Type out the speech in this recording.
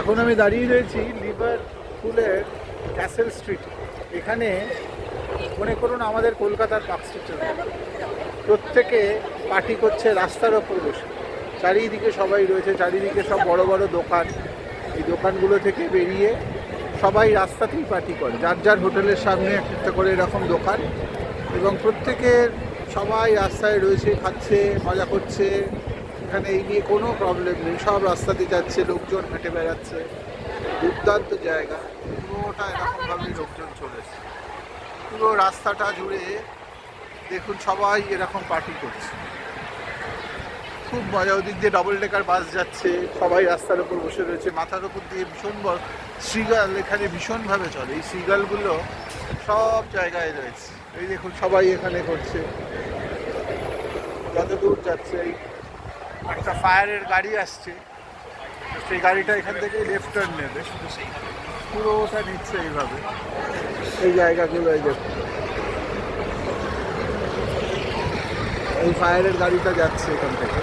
এখন আমি দাঁড়িয়ে রয়েছি লিভারপুলের ক্যাসেল স্ট্রিট। এখানে মনে করুন আমাদের কলকাতার পার্ক স্ট্রিটের মতো। প্রত্যেকে পার্টি করছে রাস্তার ওপর বসে। চারিদিকে সবাই রয়েছে, চারিদিকে সব বড় বড় দোকান। এই দোকানগুলো থেকে বেরিয়ে সবাই রাস্তাতেই পার্টি করে, যার যার হোটেলের সামনে একটা করে এরকম দোকান, এবং প্রত্যেকের সবাই রাস্তায় রয়েছে, খাচ্ছে, মজা করছে। এখানে এই নিয়ে কোনো প্রবলেম নেই, সব রাস্তাতে যাচ্ছে, লোকজন হেঁটে বেড়াচ্ছে। দুর্দান্ত জায়গা, পুরোটা এরকমভাবেই লোকজন চলেছে। পুরো রাস্তাটা জুড়ে দেখুন সবাই এরকম পার্টি করছে, খুব মজা। ওদিক দিয়ে ডবল ডেকার বাস যাচ্ছে, সবাই রাস্তার ওপর বসে রয়েছে। মাথার ওপর দিয়ে ভীষণ বড় শ্রীগাল এখানে ভীষণভাবে চলে। এই শ্রীগালগুলো সব জায়গায় রয়েছে। এই দেখুন সবাই এখানে করছে, যত দূর যাচ্ছে। এই একটা ফায়ারের গাড়ি আসছে, সেই গাড়িটা এখান থেকে লেফট টার্ন নেবে, পুরোটা নিচ্ছে এইভাবে। এই জায়গাগুলো এই দেখুন, এই ফায়ারের গাড়িটা যাচ্ছে এখান থেকে।